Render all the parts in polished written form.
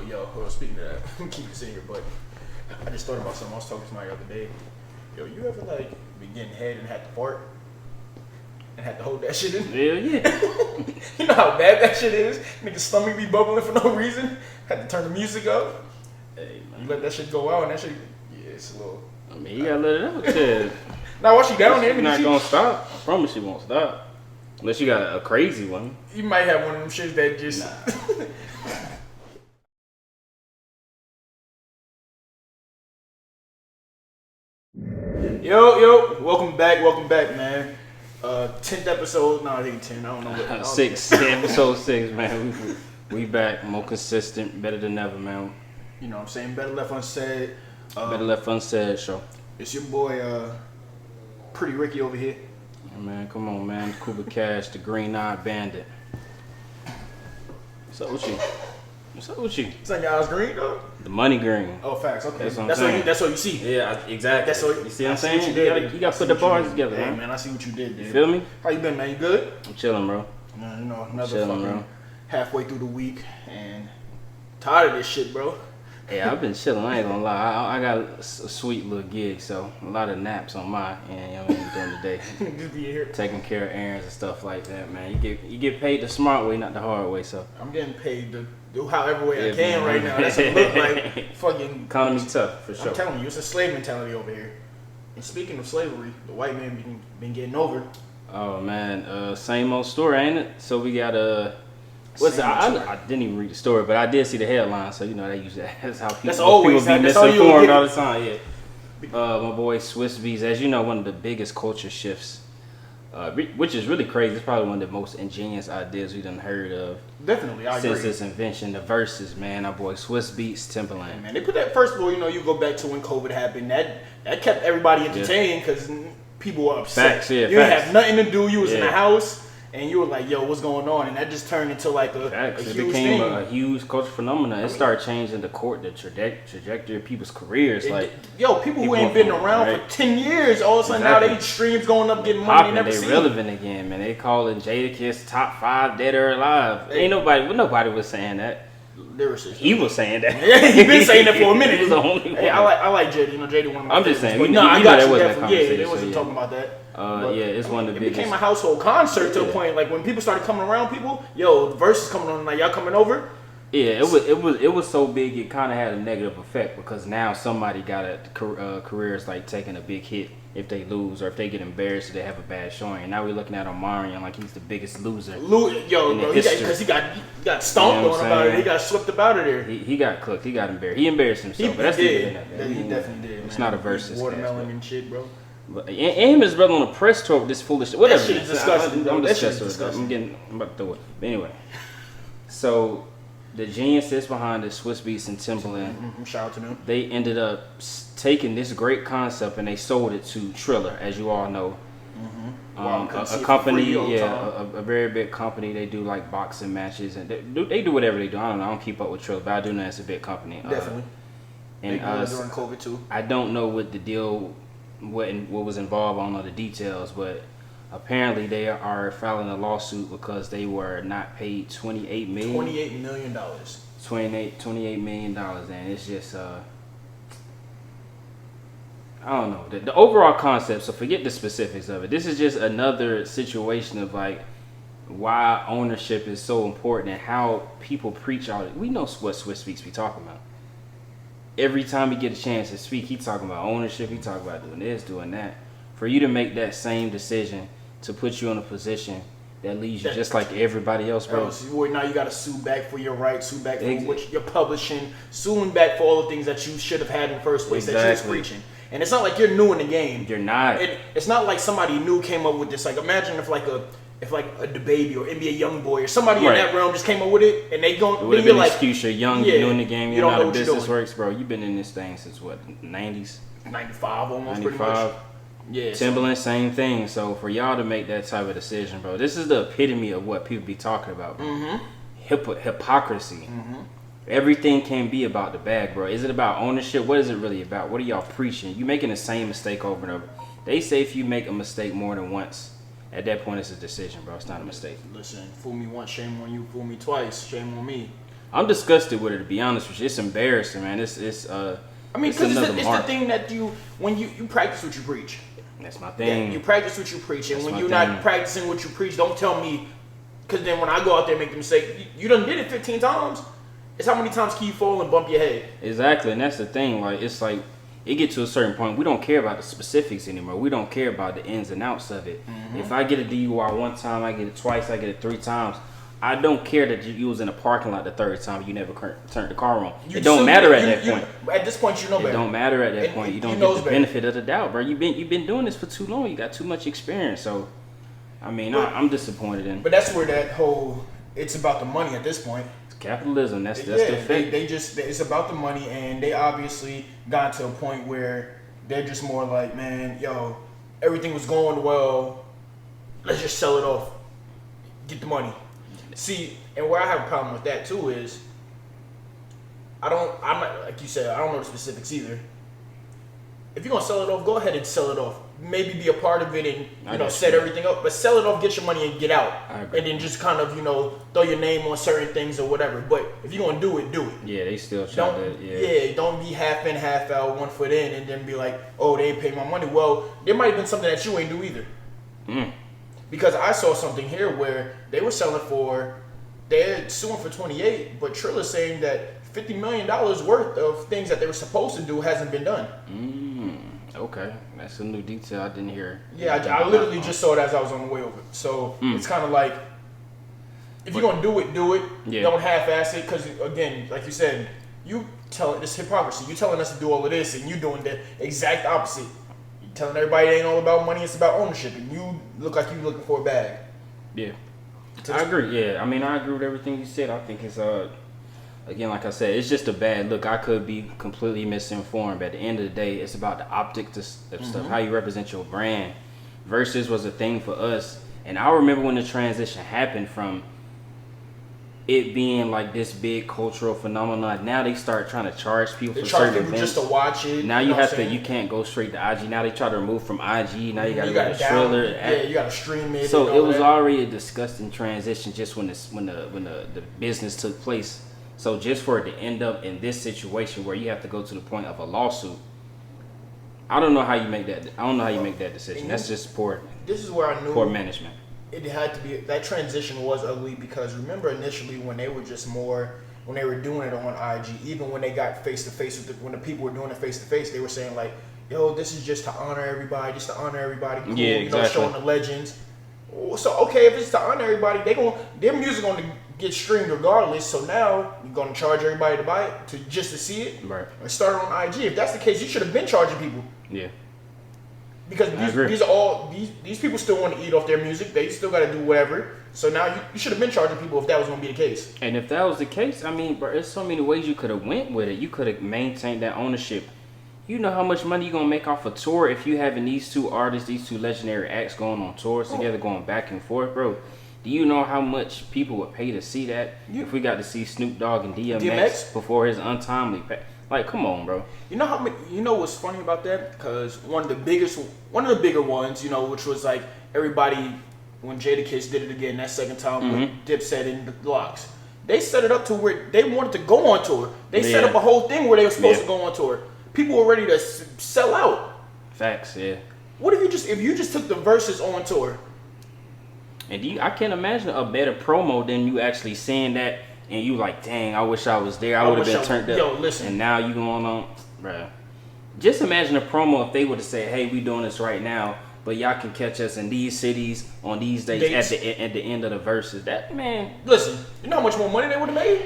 Speaking of that, keep this in here, but I just thought about something. I was talking to somebody the other day. Yo, you ever like be getting head and had to fart and had to hold that shit in? Yeah. You know how bad that shit is? Nigga's stomach be bubbling for no reason. Had to turn the music up. Hey, man. You let that shit go out, and that shit, it's a little. I mean, you gotta let it out. Shit. Now, while she down there, She's not gonna stop. I promise she won't stop. Unless you got a crazy one. You might have one of them shits that just. Nah. Yo, welcome back, man. 10th episode, no, I think 10. I don't know what. Episode 6, man. We back, more consistent, better than ever, man. You know what I'm saying? Better left unsaid. Better left unsaid, show. It's your boy, Pretty Ricky over here. Yeah, man, come on, man. Cuba Cash, the green-eyed bandit. What's up with you? It's like y'all's green, though? The money green. Oh, facts, okay. That's what I'm saying. That's what you see. Yeah, exactly. You see what I'm saying? You gotta put the bars together, Hey, man. man, I see what you did, dude. You feel me? How you been, man? You good? I'm chilling, bro. You know, another Chilling, fucking bro. halfway through the week, and tired of this shit, bro. Yeah, I've been chilling. I ain't gonna lie. I got a sweet little gig, so a lot of naps on my end. You know what I mean, during the day, Just be here. taking care of errands and stuff like that, man. You get paid the smart way, not the hard way. So I'm getting paid to do however way I Yeah, can man. right now. That's what it look like. Fucking economy tough for sure. I'm telling you, it's a slave mentality over here. And speaking of slavery, the white man been getting over. Oh man, same old story, ain't it? So we got I didn't even read the story, but I did see the headline. So you know that's how people be misinformed all the time. Yeah. My boy Swizz, as you know, one of the biggest culture shifts, which is really crazy. It's probably one of the most ingenious ideas we done heard of. Definitely, I since agree. its invention. The Verzuz, man, our boy Swizz beats Timbaland. Man, they put that first of all. You know, you go back to when COVID happened. That kept everybody entertained because people were upset. Facts, yeah, you didn't facts. have nothing to do. You was in the house. And you were like, yo, what's going on? And that just turned into like a It huge became thing. a huge cultural phenomenon. It started changing the trajectory of people's careers. People who ain't been around for 10 years, all of a sudden now they streams going up, getting money they never seen. They relevant again, man. They calling Jadakiss top 5 dead or alive. Ain't nobody was saying that. Lyricist. He was saying that. Yeah, he been saying that for a minute. He was the only one. Hey, I like Jada. You know, Jada one of my I'm just saying. I got you. That Yeah, they wasn't talking about that. It's one of the biggest. It became a household concert to a point. Like when people started coming around, people, yo, the verse is coming on. Like y'all coming over? Yeah, it was so big. It kind of had a negative effect because now somebody got a careers like taking a big hit if they lose or if they get embarrassed or they have a bad showing. And now we're looking at Omarion like he's the biggest loser. Bro, because he got stomped on about it. He got slipped up out of there. He got cooked. He got embarrassed. He embarrassed himself. He definitely did. It's not a versus. Watermelon and shit, bro. But and him and his brother on a press tour with this foolish shit. Whatever. That shit is disgusting, bro. I'm That shit is disgusted. I'm about to throw it. But anyway, so the geniuses behind it, Swizz Beatz and Timbaland, shout out to them. they ended up taking this great concept and they sold it to Triller, as you all know. A company, a very big company. They do like boxing matches and they do whatever they do. I don't keep up with Triller, but I do know it's a big company. Definitely. And during COVID too. I don't know what the deal, what was involved. I don't know the details, but apparently they are filing a lawsuit because they were not paid $28 million. $28 million. $28 million, and it's just I don't know the overall concept. So forget the specifics of it. This is just another situation of like why ownership is so important and how people preach all it. We know what Swizz Beatz be talking about. Every time he get a chance to speak, he talking about ownership. He talking about doing this, doing that. For you to make that same decision to put you in a position that leaves you just like everybody else, bro. Now you got to sue back for your rights, sue back for what you're publishing, suing back for all the things that you should have had in the first place that you was preaching. And it's not like you're new in the game. You're not. It's not like somebody new came up with this. Like imagine if like a DaBaby or NBA YoungBoy or somebody in that realm just came up with it and they go. It would have been an excuse. You're young. You're new in the game. You know how the business works, bro. You've been in this thing since what, 90s? 95 almost, 95. pretty much. Yeah. Timbaland, same thing. So for y'all to make that type of decision, bro, this is the epitome of what people be talking about, bro. Hypocrisy. Everything can be about the bag, bro. Is it about ownership? What is it really about? What are y'all preaching? You making the same mistake over and over. They say if you make a mistake more than once, at that point it's a decision, bro. It's not a mistake. Listen, fool me once, shame on you. Fool me twice, shame on me. I'm disgusted with it, to be honest with you. It's embarrassing, man. It's I mean, it's because another it's mark. the thing that when you practice what you preach. That's my thing. Yeah, you practice what you preach, and That's when my you're thing. not practicing what you preach, don't tell me. Because then when I go out there and make the mistake, you done did it 15 times. It's how many times can you fall and bump your head? Exactly, and that's the thing. Like, it's like it get to a certain point. We don't care about the specifics anymore. We don't care about the ins and outs of it. Mm-hmm. If I get a DUI one time, I get it twice, I get it 3 times. I don't care that you was in a parking lot the 3rd time. You never turned the car on. It don't matter at that point. At this point, you know better. It don't matter at that point. You don't get the benefit of the doubt, bro. You've been doing this for too long. You got too much experience. So, I mean, I'm disappointed in. But that's where that whole it's about the money at this point. It's capitalism. That's the fact. They just it's about the money, and they obviously got to a point where they're just more like, man, yo, everything was going well. Let's just sell it off, get the money. See, and where I have a problem with that too is, I'm not, like you said, I don't know the specifics either. If you're gonna sell it off, go ahead and sell it off. Maybe be a part of it and set everything up, but sell it off, get your money and get out. And then just kind of throw your name on certain things or whatever. But if you're gonna do it, do it. Yeah, they still try to. Yeah, don't be half in, half out, 1 foot in, and then be like, oh, they ain't pay my money. Well, there might have been something that you ain't do either. Because I saw something here where they were selling they're suing for 28, but Triller saying that $50 million worth of things that they were supposed to do hasn't been done. Okay, that's a new detail I didn't hear. Yeah, I literally just saw it as I was on the way over. So it's kind of like, if you're gonna do it. Yeah. Don't half-ass it, because again, like you said, it's hypocrisy. You telling us to do all of this, and you doing the exact opposite. Telling everybody it ain't all about money, it's about ownership, and you look like you looking for a bag. Yeah, I agree. Yeah, I mean, I agree with everything you said. I think it's again, like I said, it's just a bad look. I could be completely misinformed, but at the end of the day, it's about the optics of stuff, how you represent your brand. Verzuz was a thing for us, and I remember when the transition happened from it being like this big cultural phenomenon. Now they start trying to charge people for certain events just to watch it. Now you can't go straight to IG. Now they try to remove from IG. Now you got to go to Triller. Yeah, you got to stream it. So it was already a disgusting transition just when the business took place. So just for it to end up in this situation where you have to go to the point of a lawsuit, I don't know how you make that. I don't know how you make that decision. That's just poor. This is where I knew poor management. It had to be, that transition was ugly, because remember initially when they were when they were doing it on IG, even when they got face to face with when the people were doing it face to face, they were saying like, yo, this is just to honor everybody, cool, yeah, exactly. Showing the legends. So okay, if it's to honor everybody, their music gonna get streamed regardless. So now you're gonna charge everybody to buy it to see it, right? And start it on IG. If that's the case, you should have been charging people. Yeah. Because these people still want to eat off their music. They still got to do whatever. So now you should have been charging people if that was going to be the case. And if that was the case, I mean, bro, there's so many ways you could have went with it. You could have maintained that ownership. You know how much money you're going to make off a tour if you having these two artists, these two legendary acts going on tours together, going back and forth, bro. Do you know how much people would pay to see that? If we got to see Snoop Dogg and DMX before his untimely like, come on, bro. You know how many? You know what's funny about that? Because one of the bigger ones, which was like everybody when Jadakiss did it again that second time with Dipset in the Locks. They set it up to where they wanted to go on tour. They set up a whole thing where they were supposed to go on tour. People were ready to sell out. Facts, yeah. What if you just took the Verzuz on tour? And I can't imagine a better promo than you actually seeing that. And you like, dang, I wish I was there. I would have been turned up. Yo, listen. And now you going on, bruh. Just imagine a promo if they would have said, hey, we doing this right now, but y'all can catch us in these cities on these dates. At the end of the Verzuz. That, man. Listen, you know how much more money they would have made?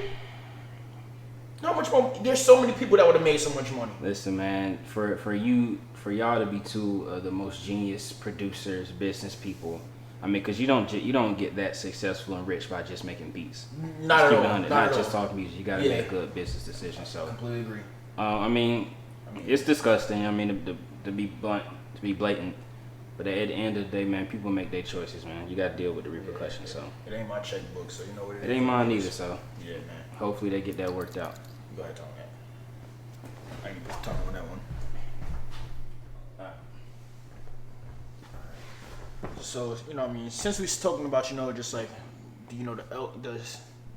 How much more? There's so many people that would have made so much money. Listen, man, for y'all to be two of the most genius producers, business people. I mean, because you don't get that successful and rich by just making beats. Not at all. Not just talking music. You got to make good business decisions. So completely agree. I mean, it's disgusting. I mean, to be blunt, to be blatant. But at the end of the day, man, people make their choices, man. You got to deal with the repercussions. So it ain't my checkbook, so you know what it is. It ain't mine either. So yeah, man. Hopefully they get that worked out. Go ahead, talk on that. I can talk on that one. So, since we're talking about, just like, do you know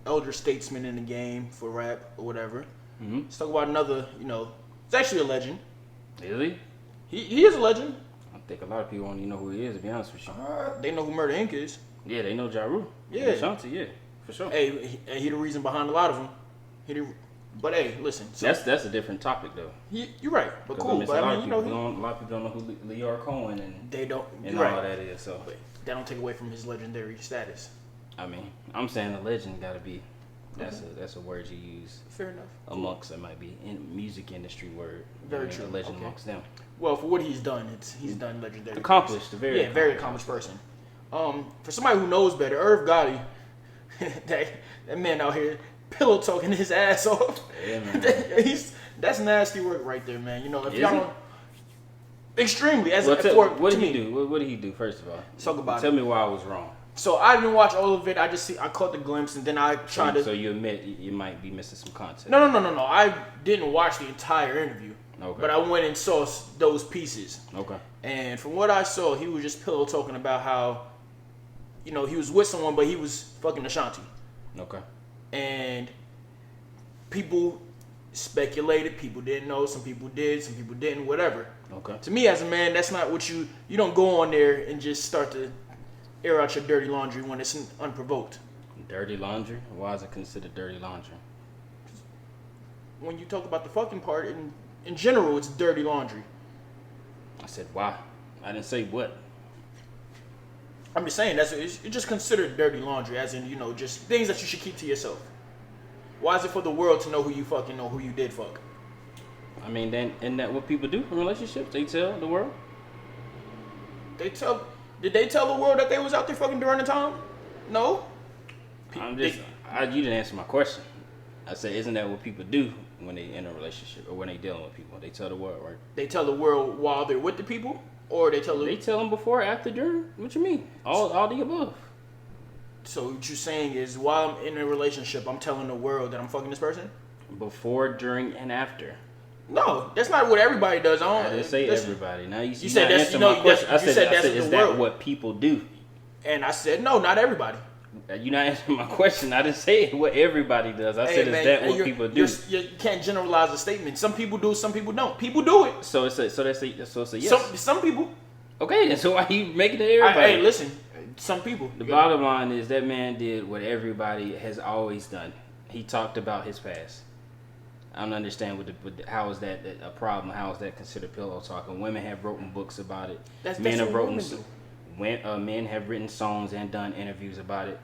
elder statesman in the game for rap or whatever. Mm-hmm. Let's talk about another, it's actually a legend. Is he? He is a legend. I think a lot of people don't even know who he is, to be honest with you. They know who Murder Inc. is. Yeah, they know Ja Rule. Yeah. Ashanti, yeah, for sure. Hey, he the reason behind a lot of them. But hey, listen. So, that's a different topic though. You're right, but cool. A lot of people don't know who Lear Cohen and they don't and right. all that is. So but that don't take away from his legendary status. I mean, I'm saying a legend got to be. That's a word you use. Fair enough. Amongst it might be in music industry word. Very true. A legend amongst them. Well, for what he's done, he's done legendary. Accomplished, very accomplished person. For somebody who knows better, Irv Gotti, that man out here pillow talking his ass off. Yeah, man. That's nasty work right there, man. If Is y'all don't. Extremely. What did he do? What did he do? First of all, talk about Tell me why I was wrong. So I didn't watch all of it. I caught the glimpse, and then I tried to. So you admit you might be missing some content. No. I didn't watch the entire interview. Okay. But I went and saw those pieces. Okay. And from what I saw, he was just pillow talking about how, he was with someone, but he was fucking Ashanti. Okay. And people speculated. People didn't know. Some people did. Some people didn't. Whatever. Okay. To me, as a man, that's not what you don't go on there and just start to air out your dirty laundry when it's unprovoked. Dirty laundry? Why is it considered dirty laundry? When you talk about the fucking part, in general, it's dirty laundry. I said why? I didn't say what. I'm just saying it's just considered dirty laundry, as in just things that you should keep to yourself. Why is it for the world to know who you fucking know, who you did fuck? I mean, then isn't that what people do in relationships? They tell the world. Did they tell the world that they was out there fucking during the time? No. You didn't answer my question. I said, isn't that what people do when they in a relationship or when they dealing with people? They tell the world, right? They tell the world while they're with the people, or they tell them before, after, during. What you mean? All the above. So what you're saying is, while I'm in a relationship, I'm telling the world that I'm fucking this person? Before, during, and after. No, that's not what everybody does. I didn't say everybody. Now you said that's my question. I said that's is that what people do? And I said no, not everybody. You're not answering my question. I didn't say what everybody does. I said, is that what people do? You can't generalize a statement. Some people do, some people don't. People do it. So it's a yes. Some people. Okay, then so why you making it everybody? Hey, listen. Some people. The bottom line is that man did what everybody has always done. He talked about his past. I don't understand how is that a problem? How is that considered pillow talking? Women have written books about it. Men have written songs and done interviews about it.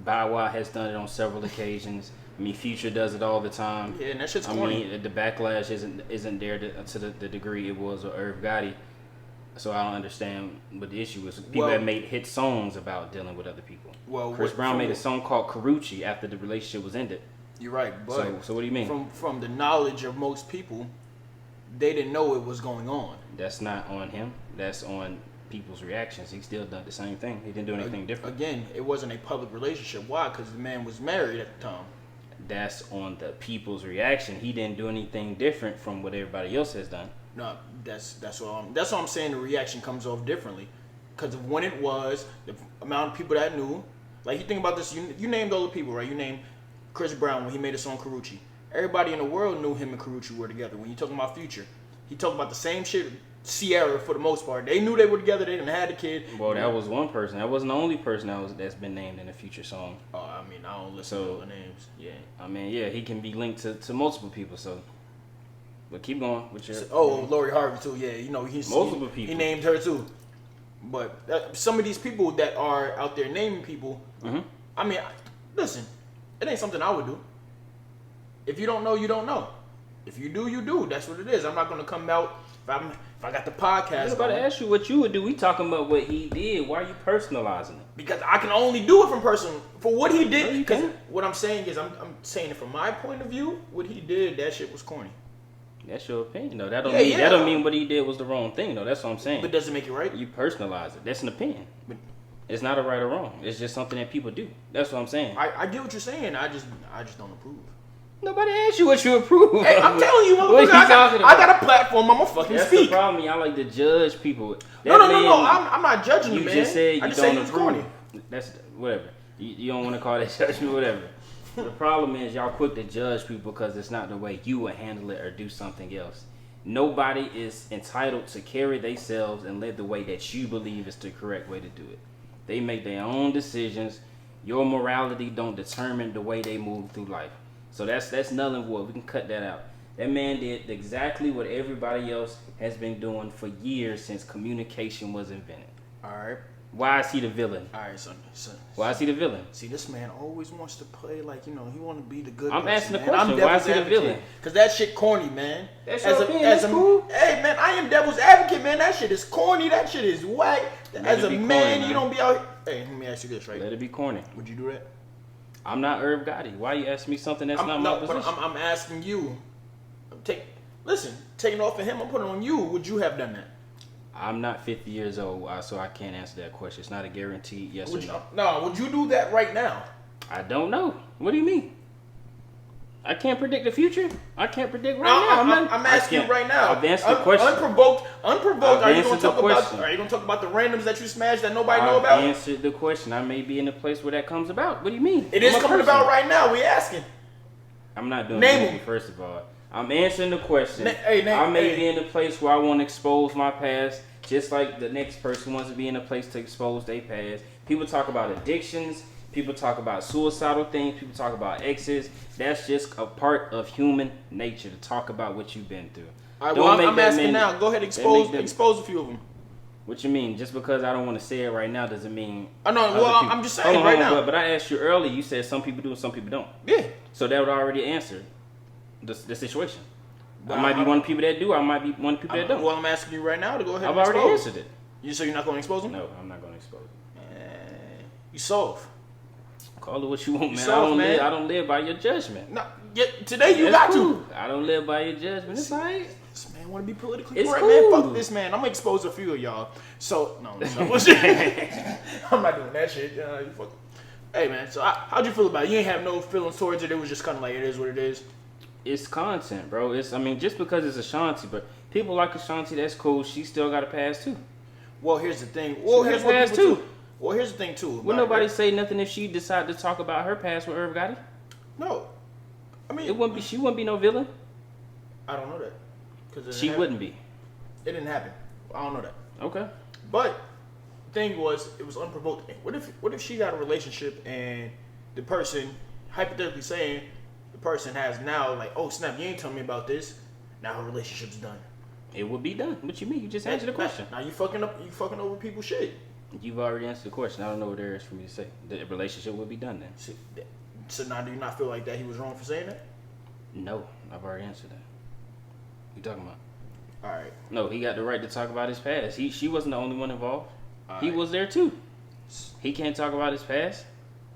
Bow Wow has done it on several occasions. I mean, Future does it all the time. Yeah, and that shit's corny. I mean, the backlash isn't there to the degree it was with Irv Gotti. So I don't understand what the issue is. People have made hit songs about dealing with other people. Chris Brown made a song called Karuchi after the relationship was ended. You're right, but so what do you mean? From the knowledge of most people, they didn't know it was going on. That's not on him. That's on people's reactions. He still done the same thing. He didn't do anything different. Again, it wasn't a public relationship. Why? Because the man was married at the time. That's on the people's reaction. He didn't do anything different from what everybody else has done. No, that's what I'm saying. The reaction comes off differently because of when it was, the amount of people that knew. Like you think about this, you named all the people, right? You named Chris Brown when he made a song Karuchi. Everybody in the world knew him and Karuchi were together. When you talking about Future, he talked about the same shit. Sierra, for the most part, they knew they were together. They didn't have the kid. Well, that was one person. That wasn't the only person that's been named in a Future song. Oh, I mean, I don't listen to other names. Yeah. I mean, yeah, he can be linked to multiple people. So, but keep going with your. Lori Harvey too. Yeah, he's multiple people. He named her too. But some of these people that are out there naming people, I mean, listen, it ain't something I would do. If you don't know, you don't know. If you do, you do. That's what it is. I'm not gonna come out if I got the podcast. I was about to ask you what you would do. We talking about what he did. Why are you personalizing it? Because I can only do it for what he did. Because what I'm saying is, I'm saying it from my point of view. What he did, that shit was corny. That's your opinion, though. That don't mean what he did was the wrong thing, though. That's what I'm saying. But does it make it right? You personalize it. That's an opinion. But it's not a right or wrong. It's just something that people do. That's what I'm saying. I get what you're saying. I just don't approve. Nobody asked you what you approve. Hey, I'm telling you, what I got a platform. I'm gonna fucking That's speak. That's the problem. Y'all like to judge people. No. I'm not judging you, man. You just said you don't approve. Corny. That's whatever. You don't want to call that judgment, whatever. The problem is y'all quick to judge people because it's not the way you would handle it or do something else. Nobody is entitled to carry themselves and live the way that you believe is the correct way to do it. They make their own decisions. Your morality don't determine the way they move through life. So that's null and void. We can cut that out. That man did exactly what everybody else has been doing for years since communication was invented. All right. Why is he the villain? All right, son. Why is he the villain? See, this man always wants to play like, he want to be the good I'm person, asking the man. question. Why is he the villain? Because that shit corny, man. That's your opinion. That's cool. Hey, man, I am devil's advocate, man. That shit is corny. That shit is whack. As a man, corny, you don't be out here. Hey, let me ask you this, right? Let it be corny. Would you do that? I'm not Irv Gotti. Why you asking me something that's not my position? But I'm asking you. Taking off of him, I'm putting it on you. Would you have done that? I'm not 50 years old, so I can't answer that question. It's not a guaranteed yes or no. No, would you do that right now? I don't know. What do you mean? I can't predict the future. I can't predict right now. I'm asking you right now. I've answered the question. Unprovoked. Are you going to talk question. about? Are you going to talk about the randoms that you smashed that nobody know about? I answered the question. I may be in a place where that comes about. What do you mean? It is coming about right now. We asking. I'm not doing Name anything, first of all. I'm answering the question. I may be in a place where I want to expose my past, just like the next person wants to be in a place to expose their past. People talk about addictions. People talk about suicidal things. People talk about exes. That's just a part of human nature to talk about what you've been through. All right, well, I'm asking now. Go ahead, expose a few of them. What you mean? Just because I don't want to say it right now doesn't mean... I know. Well, I'm just saying right now. But I asked you earlier. You said some people do and some people don't. Yeah. So that would already answer the situation. I might be one of the people that do. I might be one of the people that don't. Well, I'm asking you right now to go ahead. I've already answered it. So you're not going to expose them? No, I'm not going to expose them. You soft. Call it what you want, man. Soft, I don't live by your judgment. No, today you got to. I don't live by your judgment. It's alright. This man want to be politically correct, man. Fuck this man. I'm gonna expose a few of y'all. So no. I'm not doing that shit. You fuck. Hey man, so how'd you feel about it? You ain't have no feelings towards it. It was just kind of like it is what it is. It's content, bro. Just because it's Ashanti, but people like Ashanti, that's cool. She still got a pass too. Well, here's the thing. Here's the thing too. Would nobody say nothing if she decided to talk about her past with Irv Gotti? No, I mean she wouldn't be no villain. I don't know that. She wouldn't be. It didn't happen. I don't know that. Okay. But the thing was, it was unprovoked. What if she got a relationship and the person, hypothetically saying, the person has now like, oh snap, you ain't telling me about this. Now her relationship's done. It would be done. What you mean? You just answered the question. Now you fucking over people's shit. You've already answered the question. I don't know what there is for me to say. The relationship would be done then. So now do you not feel like that he was wrong for saying that? No, I've already answered that. What you talking about? All right. No, he got the right to talk about his past. She wasn't the only one involved. He right. was there too. He can't talk about his past.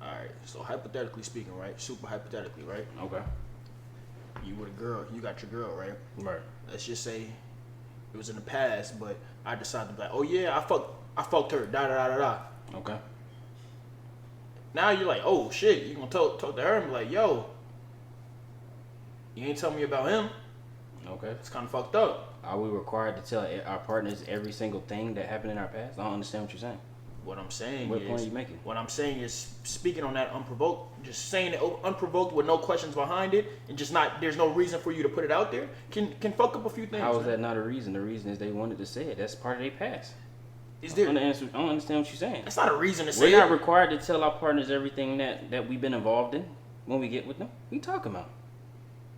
All right. So hypothetically speaking, right? Super hypothetically, right? Okay. You with a girl. You got your girl, right? Right. Let's just say it was in the past, but I decided to be like, oh yeah, I fucked her. Da da da da da. Okay. Now you're like, oh shit, you gonna talk to her and be like, yo, you ain't tell me about him. Okay. It's kind of fucked up. Are we required to tell our partners every single thing that happened in our past? I don't understand what you're saying. What I'm saying What point are you making? What I'm saying is speaking on that unprovoked, just saying it unprovoked with no questions behind it, and just not. There's no reason for you to put it out there. Can fuck up a few things. How is that not a reason? The reason is they wanted to say it. That's part of their past. Is there? I don't understand what you're saying. That's not a reason to say. We're not required to tell our partners everything that we've been involved in when we get with them. What are you talking about?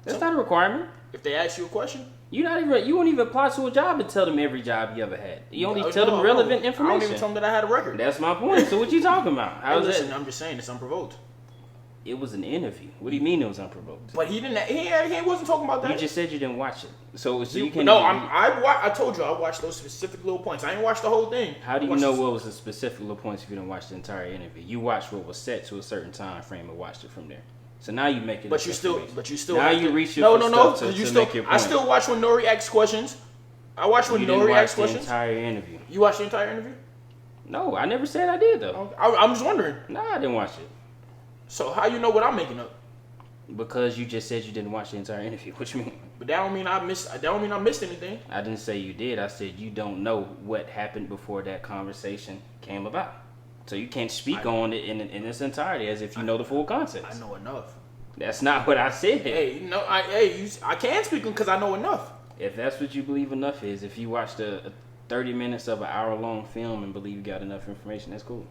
That's not a requirement. If they ask you a question, you won't even apply to a job and tell them every job you ever had. You only tell them relevant information. I don't even tell them that I had a record. That's my point. So what you talking about? How is that? I'm just saying it's unprovoked. It was an interview. What do you mean it was unprovoked? But he didn't. He wasn't talking about that. You just said you didn't watch it. So you can. No, I told you I watched those specific little points. I didn't watch the whole thing. How do you know what was the specific little points if you didn't watch the entire interview? You watched what was set to a certain time frame and watched it from there. So now you make it. But you still. Now you reach your no. I still watch when Nori asks questions. I watch when Nori asks questions. The entire interview. You watched the entire interview? No, I never said I did though. I'm just wondering. No, I didn't watch it. So how you know what I'm making up? Because you just said you didn't watch the entire interview. What you mean? But that don't mean I missed anything. I didn't say you did. I said you don't know what happened before that conversation came about. So you can't speak on it in its entirety as if you know the full context. I know enough. That's not what I said. Hey, no, I can speak because I know enough. If that's what you believe enough is, if you watched a 30 minutes of an hour-long film and believe you got enough information, that's cool.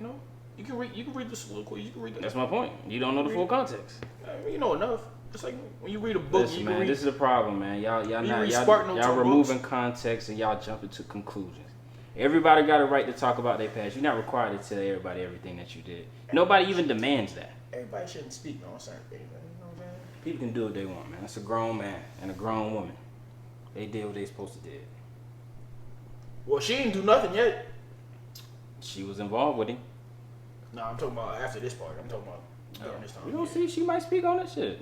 You know, you can read the soliloquy. You can read the. That's my point. You don't know the full context. You know enough. It's like when you read a book. Listen, man, this is a problem, man. Y'all removing context and y'all jumping to conclusions. Everybody got a right to talk about their past. You're not required to tell everybody everything that you did. Nobody even demands that. Everybody shouldn't speak on certain things. You know what I'm saying? People can do what they want, man. It's a grown man and a grown woman. They did what they supposed to do. Well, she didn't do nothing yet. She was involved with him. No, I'm talking about after this part. I'm talking about during this time. We gonna see. She might speak on that shit.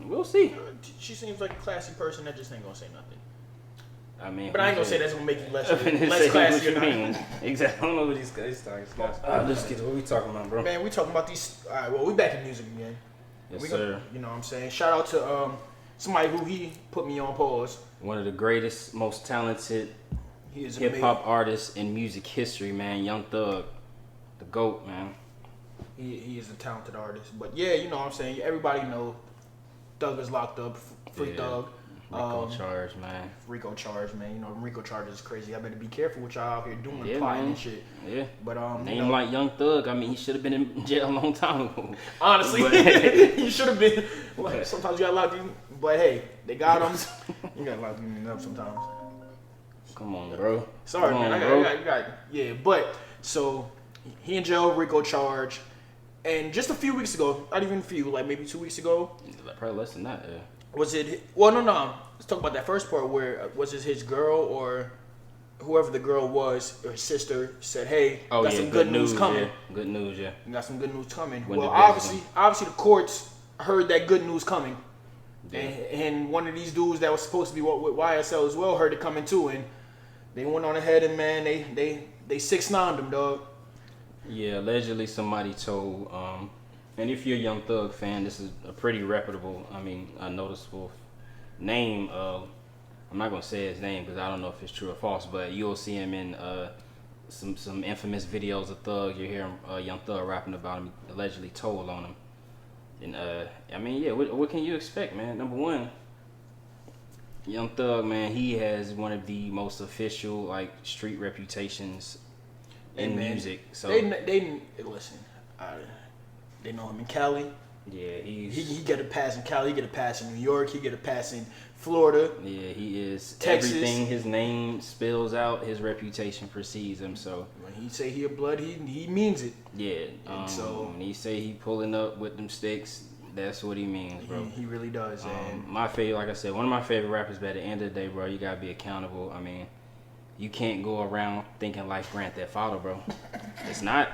We'll see. She seems like a classy person that just ain't gonna say nothing. I mean, but I ain't gonna say that's gonna make you less classy. Or not. Exactly. I don't know what these guys talking about. Let's get to what we talking about, bro. Man, we talking about these. All right, well, we back in music again. Yes, sir. You know what I'm saying? Shout out to somebody who he put me on pause. One of the greatest, most talented hip hop artists in music history, man. Young Thug, the GOAT, man. He is a talented artist, but yeah, you know what I'm saying. Everybody know Thug is locked up. Free Thug. Rico charge, man. Rico charge, man. You know, Rico charge is crazy. I better be careful what y'all out here doing, plotting man. and shit. Yeah. But name like Young Thug. I mean, he should have been in jail a long time ago. Honestly, he should have been. Like, sometimes you gotta lock him, but hey, they got him. You gotta lock him up sometimes. Come on, bro. Sorry, man. I got. Yeah, but so he in jail, Rico charge, and just a few weeks ago, not even a few, like maybe 2 weeks ago. Probably less than that. Yeah. Was it? Well, no. Let's talk about that first part where was it his girl or whoever the girl was or his sister said, "Hey, got some good news coming." Yeah. Good news, yeah. You got some good news coming. Well, obviously the courts heard that good news coming, and one of these dudes that was supposed to be with YSL as well heard it coming too, and they went on ahead and man, they 6ix9ed him, dog. Yeah, allegedly somebody told. And if you're a Young Thug fan, this is a pretty reputable, a noticeable name. I'm not gonna say his name because I don't know if it's true or false, but you'll see him in some infamous videos of Thug. You hear him, Young Thug rapping about him, allegedly told on him. And what can you expect, man? Number one, Young Thug, man, he has one of the most official like street reputations in music. So they listen. They know him in Cali. Yeah, he get a pass in Cali. He get a pass in New York. He get a pass in Florida. Yeah, he is. Texas. Everything his name spills out, his reputation precedes him. So when he say he a blood, he means it. Yeah. So when he say he pulling up with them sticks, that's what he means, bro. He really does. And my favorite, like I said, one of my favorite rappers. But at the end of the day, bro, you gotta be accountable. I mean, you can't go around thinking like Grand Theft Auto, bro. It's not.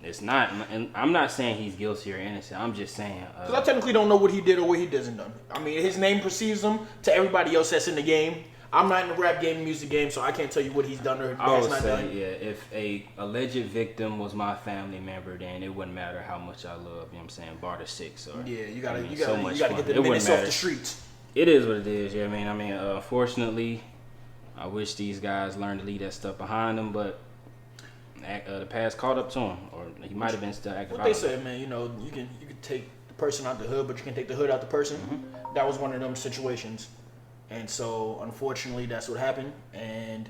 It's not, and I'm not saying he's guilty or innocent. I'm just saying because I technically don't know what he did or what he doesn't done. I mean, his name precedes him to everybody else that's in the game. I'm not in the rap game, music game, so I can't tell you what he's done or has not done. Yeah, if a alleged victim was my family member, then it wouldn't matter how much I love. You know what I'm saying? Bar to 6 or you gotta get the minutes off the streets. It is what it is. Yeah, unfortunately, I wish these guys learned to leave that stuff behind them, but. The past caught up to him, or he might have been still active. What they say, man, you can take the person out the hood, but you can take the hood out the person. Mm-hmm. That was one of them situations, and so unfortunately, that's what happened. And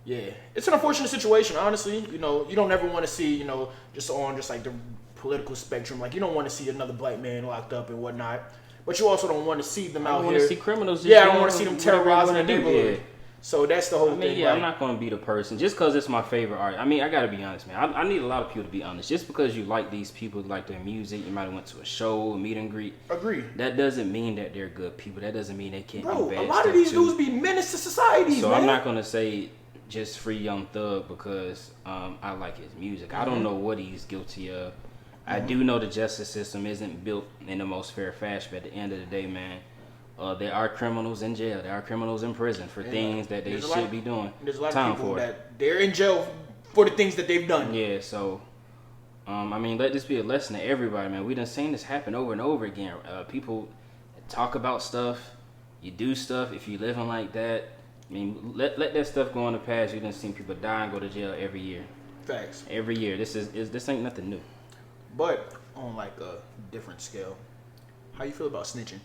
yeah, it's an unfortunate situation. Honestly, you don't ever want to see, just like the political spectrum, like you don't want to see another black man locked up and whatnot. But you also don't want to see them out here. I don't want to see criminals. I don't want to see them terrorizing the neighborhood. Yeah. So that's the whole thing. Yeah, right? I'm not going to be the person. Just because it's my favorite art. I got to be honest, man. I need a lot of people to be honest. Just because you like these people, like their music, you might have went to a show, a meet and greet. Agree. That doesn't mean that they're good people. That doesn't mean they can't do bad stuff. A lot of these dudes be menace to society, so man. I'm not going to say just free Young Thug because I like his music. Mm-hmm. I don't know what he's guilty of. Mm-hmm. I do know the justice system isn't built in the most fair fashion, but at the end of the day, man, there are criminals in jail. There are criminals in prison for things that they should be doing. There's a lot of people that they're in jail for the things that they've done. Yeah, so, let this be a lesson to everybody, man. We done seen this happen over and over again. People talk about stuff. You do stuff. If you living like that, let that stuff go in the past. You done seen people die and go to jail every year. Facts. Every year. This ain't nothing new. But on like a different scale, how you feel about snitching?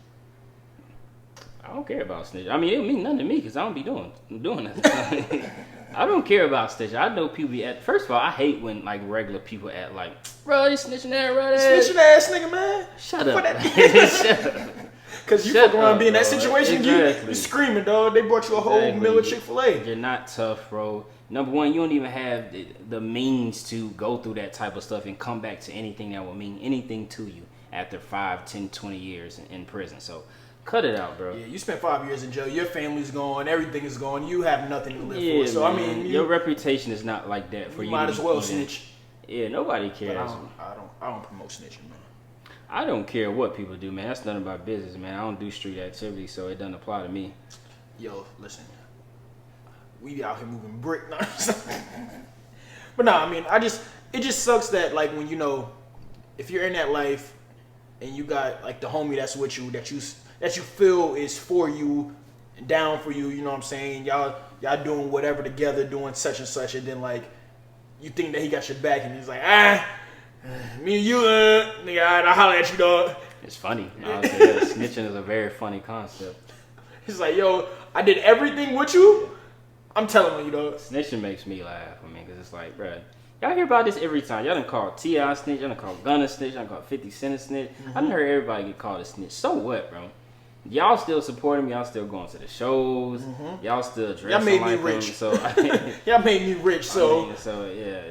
I don't care about snitching. I mean, it don't mean nothing to me because I don't be doing nothing. I don't care about snitching. I know people be at. First of all, I hate when like regular people act like, bro, they snitching that, bro. Snitching ass nigga, man. Shut up. Shut up. Because you fuck around being in that situation, you screaming, dog. They brought you a whole meal of Chick-fil-A. You're not tough, bro. Number one, you don't even have the means to go through that type of stuff and come back to anything that will mean anything to you after 5, 10, 20 years in prison. So cut it out, bro. Yeah, you spent 5 years in jail. Your family's gone. Everything is gone. You have nothing to live for. So, man. I mean, your reputation is not like that for you. Might as well snitch. Yeah, nobody cares. I don't promote snitching, man. I don't care what people do, man. That's none of my business, man. I don't do street activity, so it doesn't apply to me. Yo, listen. We be out here moving brick. But no, I mean, it just sucks that, like, when, you know, if you're in that life and you got, like, the homie that's with you, that you feel is for you and down for you, you know what I'm saying? Y'all doing whatever together, doing such and such, and then, like, you think that he got your back, and he's like, me and you, nigga, I'll holler at you, dog. It's funny. Honestly, snitching is a very funny concept. He's like, yo, I did everything with you. I'm telling you, dog. Snitching makes me laugh. I mean, because it's like, bruh, y'all hear about this every time. Y'all done called T.I. snitch. Y'all done called Gunna snitch. Y'all done called 50 Cent a snitch. I done heard everybody get called a snitch. So what, bro? Y'all still support him. Y'all still going to the shows. Y'all still dressing y'all made like me rich. him. So y'all made me rich. So I mean, so yeah.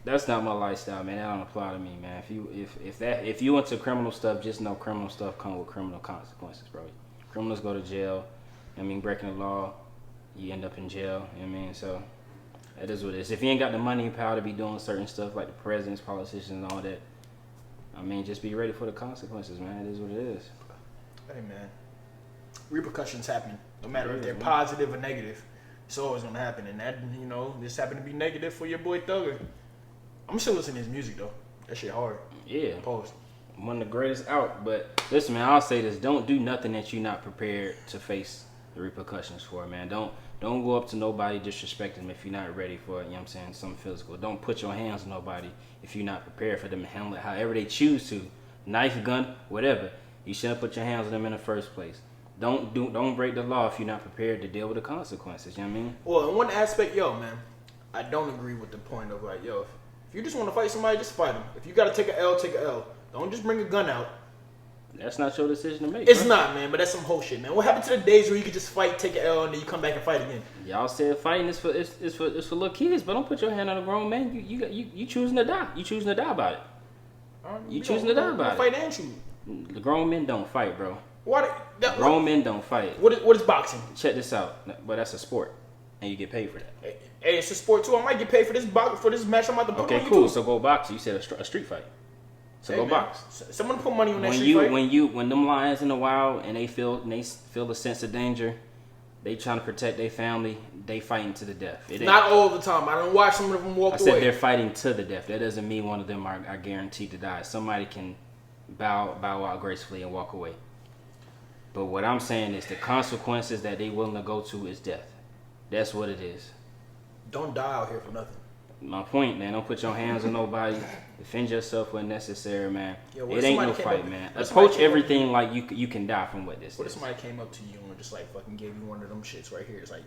That's not my lifestyle, man. That don't apply to me, man. If you into criminal stuff, just know criminal stuff come with criminal consequences, bro. Criminals go to jail. I mean, breaking the law, you end up in jail. You know what I mean? So that is what it is. If you ain't got the money and power to be doing certain stuff like the presidents, politicians, and all that, I mean, just be ready for the consequences, man. It is what it is. Hey, man. Repercussions happen, no matter if they're positive or negative. It's always gonna happen, and that, you know, this happened to be negative for your boy Thugger. I'm still listening to his music though. That shit hard. Yeah. Post. One of the greatest out. But listen, man, I'll say this. Don't do nothing that you're not prepared to face the repercussions for, man. Don't go up to nobody, disrespect them if you're not ready for it, you know what I'm saying, something physical. Don't put your hands on nobody if you're not prepared for them to handle it however they choose to. Knife, gun, whatever. You shouldn't put your hands on them in the first place. Don't break the law if you're not prepared to deal with the consequences, you know what I mean? Well, in one aspect, yo, man, I don't agree with the point of like, yo, if you just want to fight somebody, just fight them. If you got to take an L, take an L. Don't just bring a gun out. That's not your decision to make. It's not, man, but that's some whole shit, man. What happened to the days where you could just fight, take an L, and then you come back and fight again? Y'all said fighting is for little kids, but don't put your hand on a grown man. You choosing to die. You choosing to die about it. You choosing to die about it. Fight and shoot. The grown men don't fight, bro. Grown men don't fight. What is boxing? Check this out. But that's a sport, and you get paid for that. Hey, it's a sport too. I might get paid for this match. I'm about to put okay, on cool. YouTube. So go box. You said a street fight. So go box. Someone put money on that street fight. When them lions in the wild and they feel a sense of danger, they trying to protect their family. They fighting to the death. Not all the time. I don't watch some of them walk away. I said they're fighting to the death. That doesn't mean one of them are guaranteed to die. Somebody can bow out gracefully and walk away. But what I'm saying is the consequences that they willing to go to is death. That's what it is. Don't die out here for nothing. My point, man. Don't put your hands on nobody. Defend yourself when necessary, man. Yo, it ain't no fight, man. Approach everything like you can die from what this is. What if somebody came up to you and just like fucking gave you one of them shits right here? It's like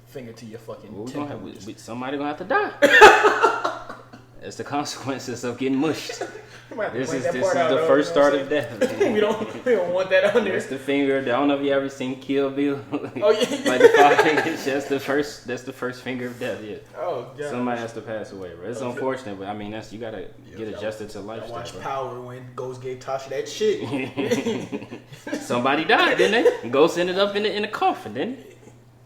finger to your fucking somebody gonna have to die. That's the consequences of getting mushed. This is the first start of death. we don't want that on there. That's the finger. I don't know if you ever seen Kill Bill. Oh yeah. Like the 5 fingers. That's the first finger of death. Yeah. Oh god. Somebody has to pass away, bro. It's unfortunate, but I mean you gotta get adjusted to life. I watched Power when Ghost gave Tasha that shit. Somebody died, didn't they? Ghost ended up in the coffin, didn't he?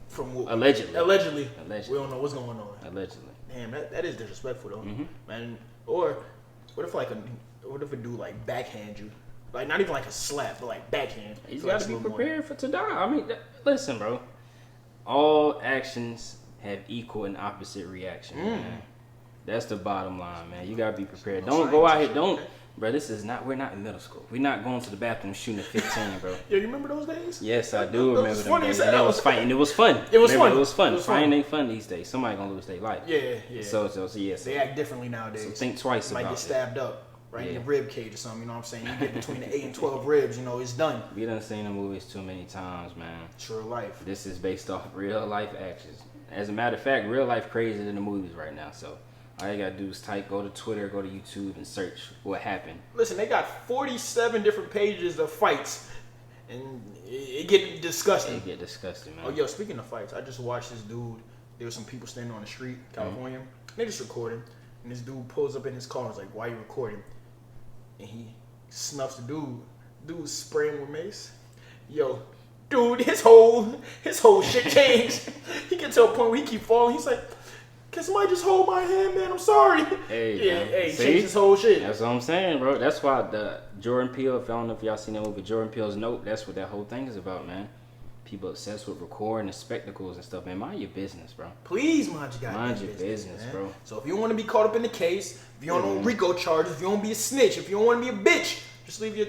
From what? Allegedly. We don't know what's going on. Allegedly. Damn, that is disrespectful though, man. Or what if a dude like backhand you, like not even like a slap, but like backhand? You gotta be prepared to die. I mean, listen, bro. All actions have equal and opposite reaction, man. That's the bottom line, man. You gotta be prepared. Don't go out here. Bro, we're not in middle school. We're not going to the bathroom shooting at 15, bro. Yo, you remember those days? Yes, I do remember them days. And it was fighting. It was fun. It was fun. Fighting ain't fun these days. Somebody gonna lose their life. Yeah. So yes. They act differently nowadays. So think twice about it. Might get stabbed up. right in the rib cage or something. You know what I'm saying? You get between the 8 and 12 ribs, you know, it's done. We done seen the movies too many times, man. It's real life. This is based off real life actions. As a matter of fact, real life crazier than the movies right now. So all you gotta do is go to Twitter, go to YouTube, and search what happened. Listen, they got 47 different pages of fights, and it get disgusting. It get disgusting, man. Oh, yo, speaking of fights, I just watched this dude. There was some people standing on the street, California. They just recording, and this dude pulls up in his car and is like, "Why you recording?" And he snuffs the dude. Dude's spraying with mace. Yo, dude, his whole shit changed. He get to a point where he keep falling. He's like, "Can somebody just hold my hand, man? I'm sorry." Hey, yeah, man. hey, See? changed his whole shit. That's what I'm saying, bro. That's why the Jordan Peele, if I don't know if y'all seen that movie, Jordan Peele's Note, that's what that whole thing is about, man. People obsessed with recording and spectacles and stuff, man. Mind your business, bro. Please mind your business, man. bro. So if you don't want to be caught up in the case, if you don't know RICO charges, if you don't want to be a snitch, if you don't want to be a bitch, just leave your...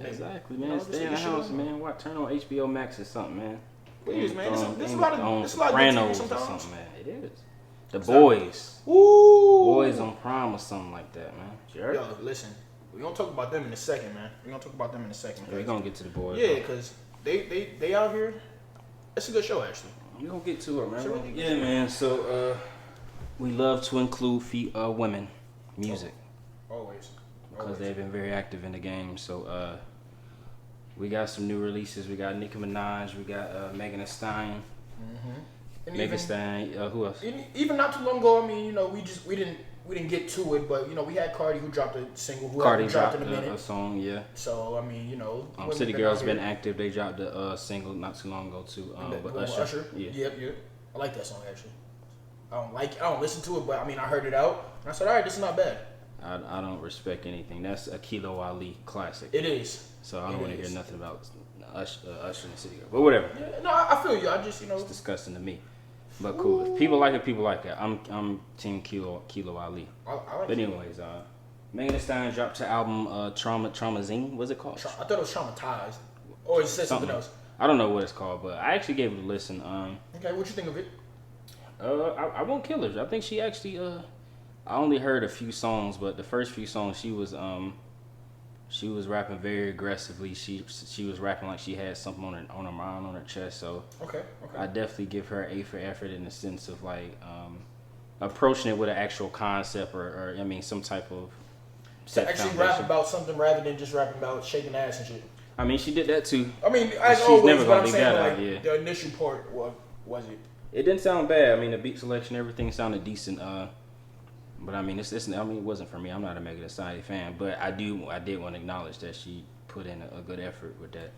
Exactly, man. Stay in the house, man. Turn on HBO Max or something, man. Please, man. This is a lot of good Sopranos TV or sometimes. something, man. It is. The Boys. Woo! Boys on Prime or something like that, man. Sure. Yo, listen. We're going to talk about them in a second, man. We're going to talk about them in a second. We're going to get to the Boys. Yeah, because they out here. It's a good show, actually. We're going to get to it, man. Sure. Yeah, man. So, we love to include women music. Always. Because they've been very active in the game. So, we got some new releases. We got Nicki Minaj. We got Megan Thee Stallion. Megan Thee Stallion. Who else? Even not too long ago, I mean, you know, we didn't get to it, but you know, we had Cardi who dropped a single. Cardi dropped in a minute. A song, yeah. So I mean, you know, City Girls been active. They dropped a single not too long ago too. With Usher. Yeah. Yep. I like that song actually. I don't listen to it, but I mean, I heard it out and I said, all right, this is not bad. I don't respect anything. That's a Kilo Ali classic. It is. So I don't want to hear nothing about Usher and City Girls. But whatever. Yeah, no, I feel you. I just, you know, it's disgusting to me. But cool. If people like it, people like it. I'm Team Kilo Ali. I like but anyways, Megan Thee Stallion dropped her album Traumazine. What's it called? I thought it was Traumatized. Or it said something else. I don't know what it's called, but I actually gave it a listen. Okay, what you think of it? I won't kill her. I think she actually I only heard a few songs, but the first few songs she was rapping very aggressively. She was rapping like she had something on her mind, on her chest. So okay. I definitely give her A for effort in the sense of like approaching it with an actual concept or I mean some type of to actually rap about something rather than just rapping about shaking ass and shit. I mean, she did that too. I mean, as she's always, never but gonna I'm leave saying that like out, yeah. the initial part was it? It didn't sound bad. I mean, the beat selection, everything sounded decent. But I mean, it wasn't for me. I'm not a Megan Thee Stallion fan, but I did want to acknowledge that she put in a good effort with that.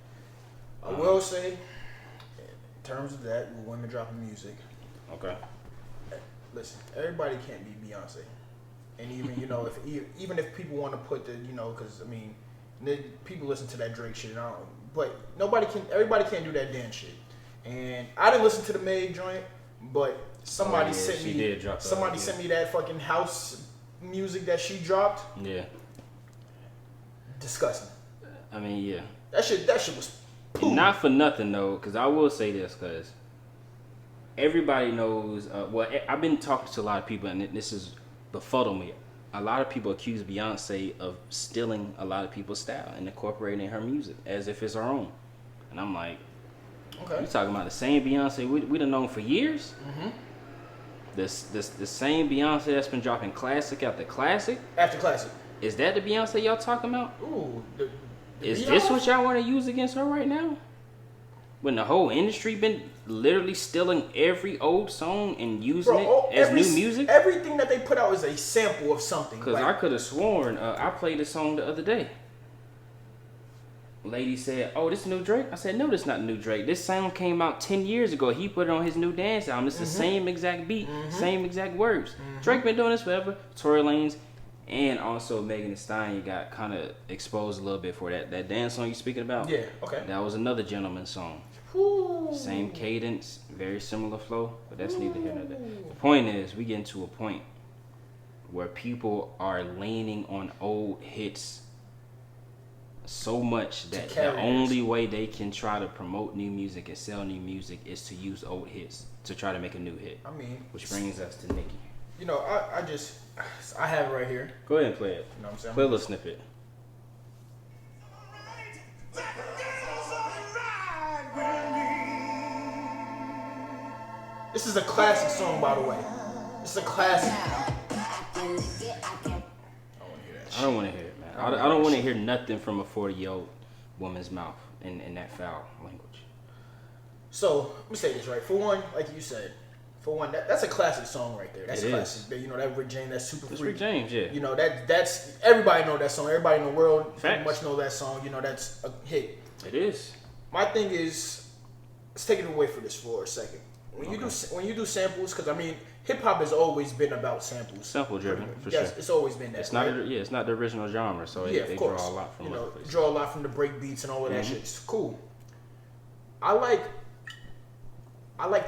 I will say, in terms of that, with women dropping music. Okay. Listen, everybody can't be Beyonce, and even you know even if people want to put the because I mean, people listen to that Drake shit, but everybody can't do that dance shit. And I didn't listen to the Meg joint, but somebody sent me that fucking house music that she dropped. Yeah. Disgusting. I mean, yeah. That shit was poo. Not for nothing though, because I will say this, because everybody knows. I've been talking to a lot of people, and this is befuddled me. A lot of people accuse Beyonce of stealing a lot of people's style and incorporating her music as if it's her own, and I'm like. Okay. You talking about the same Beyonce we done known for years? Mm-hmm. The same Beyonce that's been dropping classic after classic? After classic. Is that the Beyonce y'all talking about? Ooh. Is this what y'all want to use against her right now? When the whole industry been literally stealing every old song and using it as new music? Everything that they put out is a sample of something. Because I could have sworn, I played a song the other day. Lady said, "Oh, this is new Drake?" I said, "No, this is not new Drake. This song came out 10 years ago. He put it on his new dance album. It's the same exact beat, same exact words. Drake been doing this forever." Tory Lanez and also Megan Thee Stallion got kind of exposed a little bit for that dance song you speaking about. Yeah, okay. That was another gentleman's song. Ooh. Same cadence, very similar flow, but that's neither here nor there. The point is, we get to a point where people are leaning on old hits so much that the only way they can try to promote new music and sell new music is to use old hits to try to make a new hit. I mean, which brings us to Nicki. You know, I have it right here. Go ahead and play it. You know what I'm saying? Play a little snippet. This is a classic song, by the way. It's a classic. I don't want to hear it, man. I don't want to hear nothing from a 40-year-old woman's mouth in that foul language. So, let me say this, right? For one, like you said, that's a classic song right there. That's it classic. You know, that Rick James, that's super It's free. Rick James, yeah. You know, that's everybody know that song. Everybody in the world pretty Facts. much know that song. You know, that's a hit. It is. My thing is, let's take it away for this for a second. When you do samples, because I mean, hip hop has always been about samples. Sample driven, for yes, sure. It's always been that. It's not. right? It's not the original genre, so Yeah, they of draw course. a lot from other places. Draw a lot from the break beats and all of that shit. It's cool. I like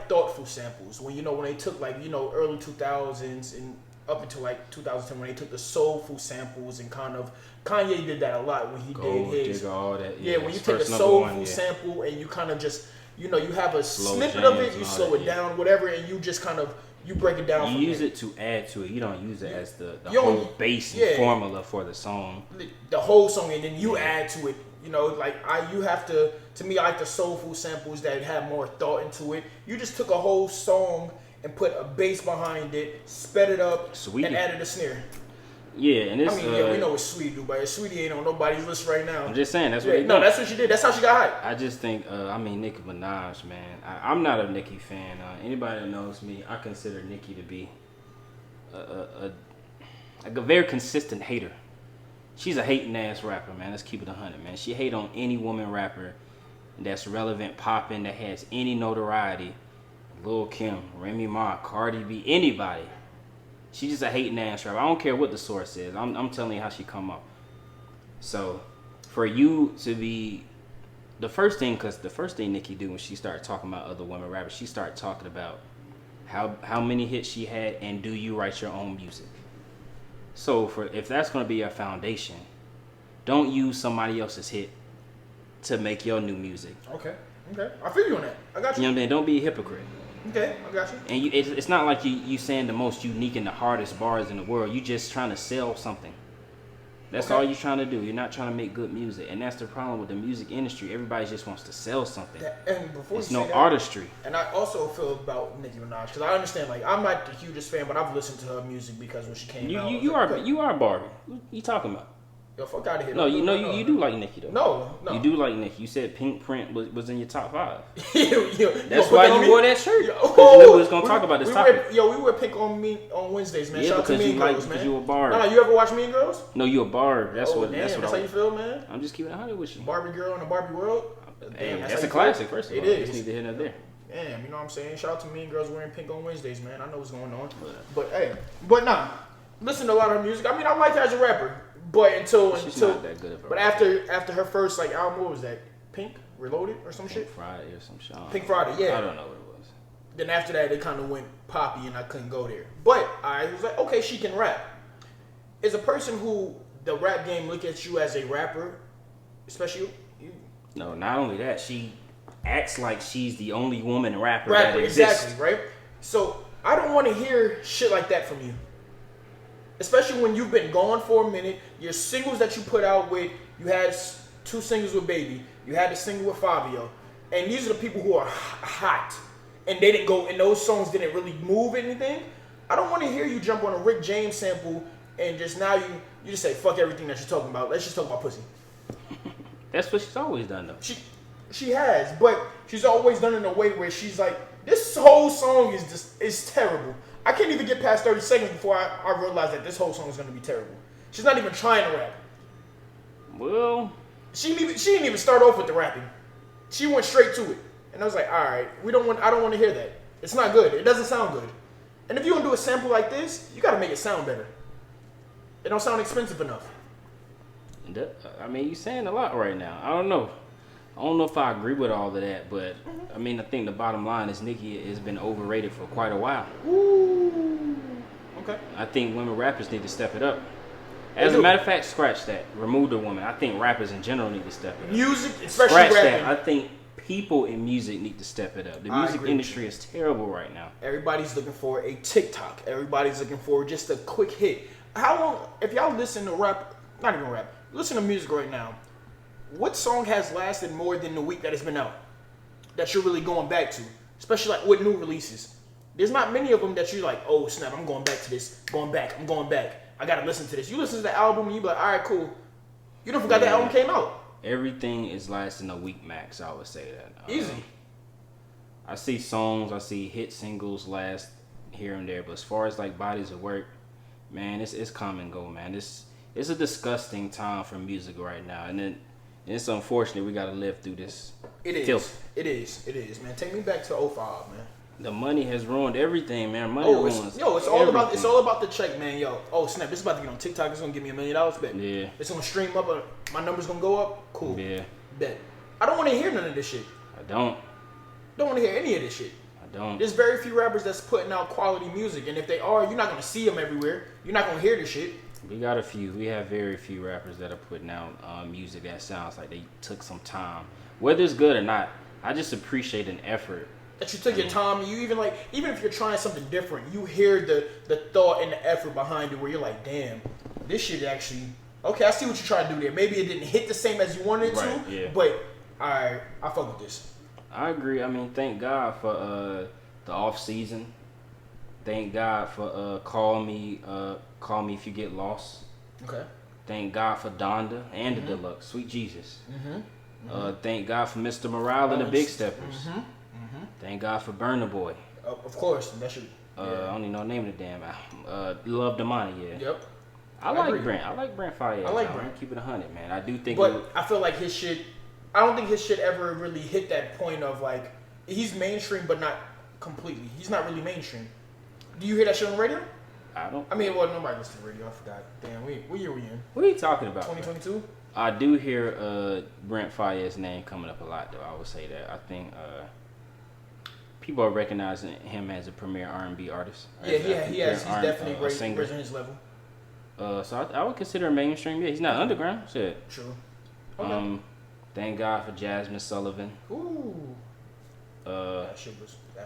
thoughtful samples when they took like early 2000s and up until like 2010 when they took the soulful samples and kind of Kanye did that a lot when he did his all that. when you take a soulful sample and you kind of just you have a snippet of it, you slow it down, whatever, and you just kind of you break it down. You use it to add to it. You don't use it as the whole base and formula for the song. The whole song, and then you add to it. You have to. To me, I like the soulful samples that have more thought into it. You just took a whole song and put a bass behind it, sped it up, and added a snare. Yeah, and it's. we know what Sweetie do, but Sweetie ain't on nobody's list right now. I'm just saying that's what they do. No, that's what she did. That's how she got hyped. I just think, Nicki Minaj, man. I'm not a Nicki fan. Anybody that knows me, I consider Nicki to be a very consistent hater. She's a hating ass rapper, man. Let's keep it 100, man. She hate on any woman rapper that's relevant, popping, that has any notoriety. Lil' Kim, Remy Ma, Cardi B, anybody. She's just a hating ass rapper. I don't care what the source is. I'm telling you how she come up. So, for you to be the first thing Nicki do when she started talking about other women rappers, she started talking about how many hits she had and do you write your own music. So if that's gonna be your foundation, don't use somebody else's hit to make your new music. Okay. I feel you on that. I got you. You know what I'm saying? Don't be a hypocrite. Okay, I got you. And it's not like you saying the most unique and the hardest bars in the world. You just trying to sell something. That's all you're trying to do. You're not trying to make good music, and that's the problem with the music industry. Everybody just wants to sell something. It's no artistry. And I also feel about Nicki Minaj because I understand. Like, I'm not the hugest fan, but I've listened to her music because when she came out, you are Barbie. What you talking about? Yo, fuck out of here. No, you do like Nicki though. No. You do like Nicki. You said Pink Print was in your top 5. Yo, that's why you wore that shirt. Because you knew we was gonna talk about this topic. We wear Pink on Wednesdays, man. Yeah, Shout out to Mean Girls, man. Because you a Barb. No, you ever watch Mean Girls? No, you a Barb. That's what. Damn, that's how you feel, man. I'm just keeping it 100 with you. Barbie girl in a Barbie world. Damn, that's a classic. First of all, it is. Just need to hit it there. Damn, you know what I'm saying? Shout out to Mean Girls wearing pink on Wednesdays, man. I know what's going on. But listen to a lot of her music. I mean, I like her as a rapper. But she's not that good of a rapper. after her first album, what was that? Pink Reloaded or some shit? Pink Friday or some shit. Pink Friday, yeah. I don't know what it was. Then after that, it kind of went poppy, and I couldn't go there. But I was like, okay, she can rap. As a person who the rap game look at you as a rapper, especially you. No, not only that, she acts like she's the only woman rapper that exists. Exactly, right? So I don't want to hear shit like that from you. Especially when you've been gone for a minute. Your singles that you put out with, you had 2 singles with Baby. You had the single with Fabio. And these are the people who are hot. And they didn't go, and those songs didn't really move anything. I don't want to hear you jump on a Rick James sample and just now you just say, fuck everything that you're talking about. Let's just talk about pussy. That's what she's always done, though. She has, but she's always done it in a way where she's like, this whole song is terrible. I can't even get past 30 seconds before I realize that this whole song is going to be terrible. She's not even trying to rap. Well, she didn't even start off with the rapping. She went straight to it. And I was like, all right, I don't want to hear that. It's not good. It doesn't sound good. And if you're going to do a sample like this, you got to make it sound better. It don't sound expensive enough. I mean, you're saying a lot right now. I don't know if I agree with all of that, but I mean, I think the bottom line is Nicki has been overrated for quite a while. Ooh. Okay. I think women rappers need to step it up. As a matter of fact, scratch that. Remove the woman. I think rappers in general need to step it up. Music, especially scratch rapping. that. I think people in music need to step it up. The music industry is terrible right now. Everybody's looking for a TikTok. Everybody's looking for just a quick hit. How long, if y'all listen to rap, not even rap, listen to music right now, what song has lasted more than the week that it's been out? That you're really going back to? Especially like with new releases. There's not many of them that you're like, oh snap, I'm going back to this. I'm going back. I gotta listen to this. You listen to the album and you be like, alright, cool. You don't forgot that album came out. Everything is lasting a week max, I would say that. Easy. I see songs, I see hit singles last here and there, but as far as like bodies of work, man, it's come and go, man. It's a disgusting time for music right now, and then it's unfortunate we gotta live through this. It is. Filth. It is, man. Take me back to 05, man. The money has ruined everything, man. Money ruins. It's all about the check, man. Yo, oh snap, this is about to get on TikTok. It's gonna give me $1 million, bet. Yeah. It's gonna stream up. My number's gonna go up. Cool. Yeah. Bet. I don't want to hear none of this shit. I don't. Don't want to hear any of this shit. I don't. There's very few rappers that's putting out quality music, and if they are, you're not gonna see them everywhere. You're not gonna hear this shit. We got a few. We have very few rappers that are putting out music that sounds like they took some time. Whether it's good or not, I just appreciate an effort. That you took your time. You even if you're trying something different, you hear the thought and the effort behind it, where you're like, damn, this shit actually. Okay, I see what you're trying to do there. Maybe it didn't hit the same as you wanted it to, yeah. but I fuck with this. I agree. I mean, thank God for the off season. Thank God for call me if you get lost. Okay. Thank God for Donda and the Deluxe. Sweet Jesus. Thank God for Mr. Morale and the Big Steppers. Thank God for Burna Boy. Of course, that should. I don't even know the name of the damn album. Love the Money, yeah. Yep. I like Brent Fayez. I like Brent. Keep it 100, man. I do think. But I feel like his shit. I don't think his shit ever really hit that point of like he's mainstream, but not completely. He's not really mainstream. Do you hear that shit on the radio? I don't. I mean, well, nobody listens to the radio. I forgot. Damn, what year we in? What are you talking about? 2022. I do hear Brent Fayez's name coming up a lot, though. I would say that. I think people are recognizing him as a premier R&B artist. Yeah, he has. He's definitely raising his level. So I would consider him mainstream. Yeah, he's not underground. Shit. True. Okay. Thank God for Jasmine Sullivan. Ooh.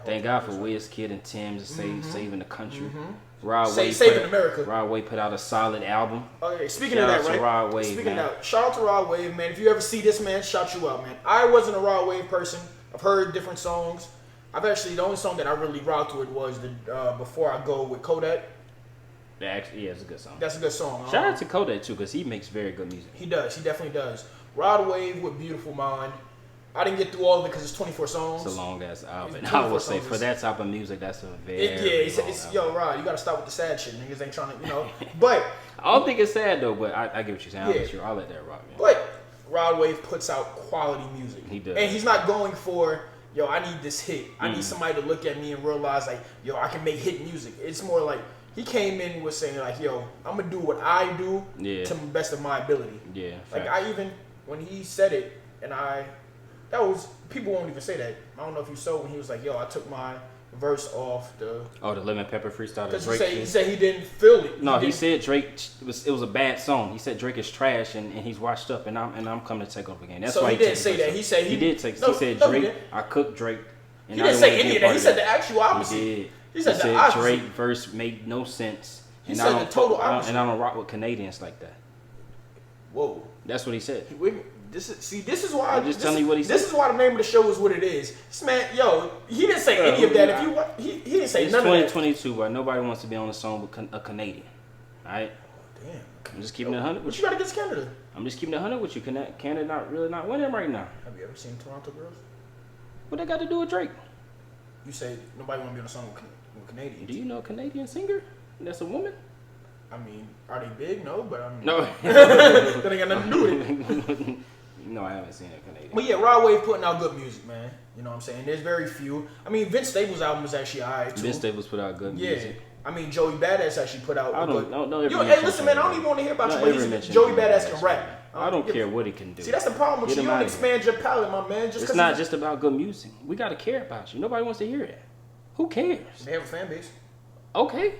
Thank God for WizKid and Tim's saving the country. Saving America. Rod Wave put out a solid album. Okay, speaking of that, right? Shout out to Rod Wave, man. If you ever see this, man, shout you out, man. I wasn't a Rod Wave person. I've heard different songs. The only song that I really rocked with was the Before I Go with Kodak. It's a good song. That's a good song. Shout out to Kodak too, because he makes very good music. He does. He definitely does. Rod Wave with Beautiful Mind. I didn't get through all of it because it's 24 songs. It's a long ass album. I would say for that type of music, that's a very yo, Rod, you gotta stop with the sad shit. Niggas ain't trying to, But I don't think it's sad though. But I get what you're saying. I'll let that rock, man. But Rod Wave puts out quality music. He does, and he's not going for I need this hit. I need somebody to look at me and realize like, I can make hit music. It's more like he came in with saying like, I'm gonna do what I do to the best of my ability. Yeah. Like when he said it, and people won't even say that. I don't know if you saw when he was like, I took my verse off the Lemon Pepper freestyle. Because he said he didn't feel it. He said Drake it was a bad song. He said Drake is trash and he's washed up and I'm coming to take over again. That's why he didn't say that. He said he did take. He said Drake. I cooked Drake. And he didn't say any of that. He said the actual opposite. He did. He said the opposite. Drake verse made no sense. He said the total opposite. And I don't rock with Canadians like that. Whoa. That's what he said. This is why. I'm just telling you what he said. This is why the name of the show is what it is. This man, he didn't say any of that. He didn't say none of that. It's 2022, but nobody wants to be on a song with a Canadian. All right. Damn. I'm just keeping it 100 with you. What you got against Canada? I'm just keeping it 100 with you. Canada not winning right now. Have you ever seen Toronto Girls? What they got to do with Drake? You say nobody want to be on a song with Canadians. Do you know a Canadian singer that's a woman? I mean, are they big? No, but I mean, no. That ain't got nothing to do with it. No, I haven't seen a Canadian. But yeah, Rod Wave putting out good music, man. You know what I'm saying? There's very few. I mean, Vince Staples' album is actually alright too. Vince Staples put out good music. I mean, Joey Badass actually put out. Don't hey, listen, man. I don't even want to hear about you. But Joey Badass can rap. I don't care what he can do. See, that's the problem with you. You don't expand your palette, my man. It's not just about good music. We gotta care about you. Nobody wants to hear that. Who cares? They have a fan base. Okay,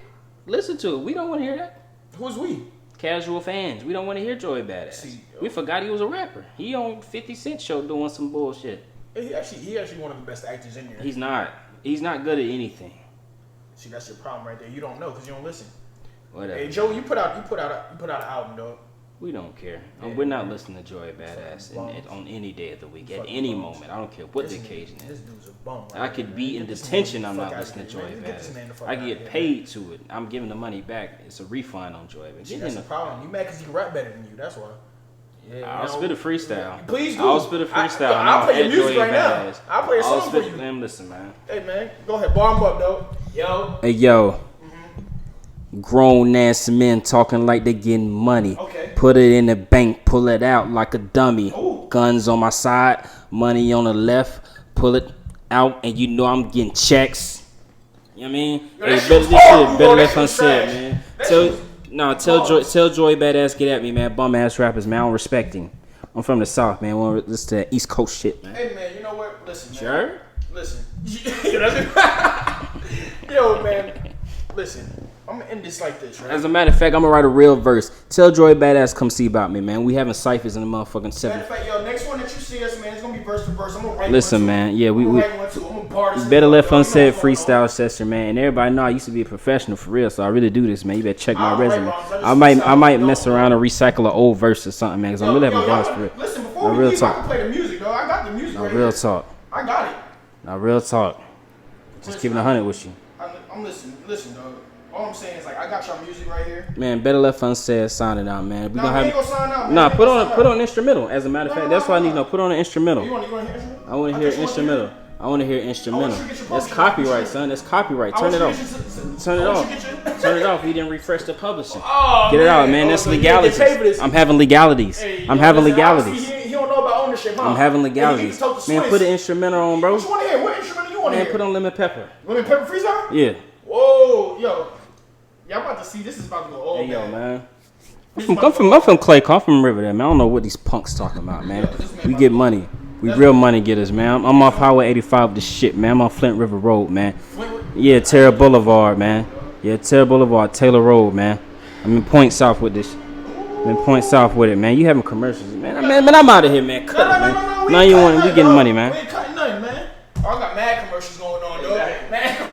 listen to it. We don't want to hear that. Who's we? Casual fans. We don't want to hear Joey Badass. We forgot he was a rapper. He on 50 Cent show doing some bullshit. He actually one of the best actors in there. He's not. He's not good at anything. See, that's your problem right there. You don't know because you don't listen. Whatever. Hey, Joe, you put out an album, dog. We don't care. We're not listening to Joy Badass on any day of the week, at any moment. I don't care what the occasion is. This dude's a bum. I could be in detention. I'm not listening to Joy Badass. I can get paid to it. I'm giving the money back. It's a refund on Joy Badass. That's the problem. You mad because he rap better than you. That's why. Yeah, I'll spit a freestyle. Please do. I'll spit a freestyle. I'll play your music right now. I'll play a song for you. Man, listen, man. Hey, man. Go ahead. Bar him up, though. Yo. Hey, yo. Grown ass men talking like they getting money. Okay. Put it in the bank, pull it out like a dummy. Ooh. Guns on my side, money on the left. Pull it out, and you know I'm getting checks. You know what I mean? Yo, hey, better left unsaid, man. Tell Joy Badass get at me, man. Bum ass rappers, man. I don't respect him. I'm from the South, man. I want to listen to that East Coast shit, man. Hey, man. You know what? Listen, man. Sure. Listen. Yo, man. Listen. I'm gonna end this like this, right? As a matter of fact, I'm gonna write a real verse. Tell Joy Badass come see about me, man. We having ciphers in the motherfucking 7. Matter of fact, yo, next one that you see us, man, it's gonna be verse for verse. I'm gonna write Listen, one man. Too. Yeah, we better left unsaid freestyle session, man. And everybody know I used to be a professional for real, so I really do this, man. You better check my resume. I might mess around and recycle an old verse or something, man. Cause I'm really having bars for it. Listen, before we leave, I can play the music, though. I got the music right real here. Talk. I got it. Now, real talk. Just keeping 100 with you. I'm listening. Listen, dog. All I'm saying is like I got your music right here. Man, better left unsaid sign it out, man. We ain't gonna sign out, man. Nah, put on instrumental. As a matter of fact, that's why I need to put on an instrumental. You want to hear instrumental? I want to hear instrumental. I want to hear instrumental. That's copyright, son. That's copyright. Turn it off. Turn it off. Turn it off. You didn't refresh the publishing. Get it out, man. That's legalities. I'm having legalities. I'm having legalities. He don't know about ownership, huh? I'm having legalities. Man, put an instrumental on, bro. What you want to hear? What instrumental you want to hear? Man, put on Lemon Pepper. Lemon Pepper freestyle? Yeah. Whoa, yo. Y'all about to see. This is about to go old, hey, yo, man. I'm from Clayco. I'm from Riverdale, man. I don't know what these punks talking about, man. We get money. We real money getters, man. I'm off Highway 85 with this shit, man. I'm on Flint River Road, man. Yeah, Terra Boulevard, man. Yeah, Terra Boulevard, Taylor Road, man. I'm in Point South with this. I'm in Point South with it, man. You having commercials, man. Man, I'm out of here, man. Cut it, man. Now you want we getting money, man.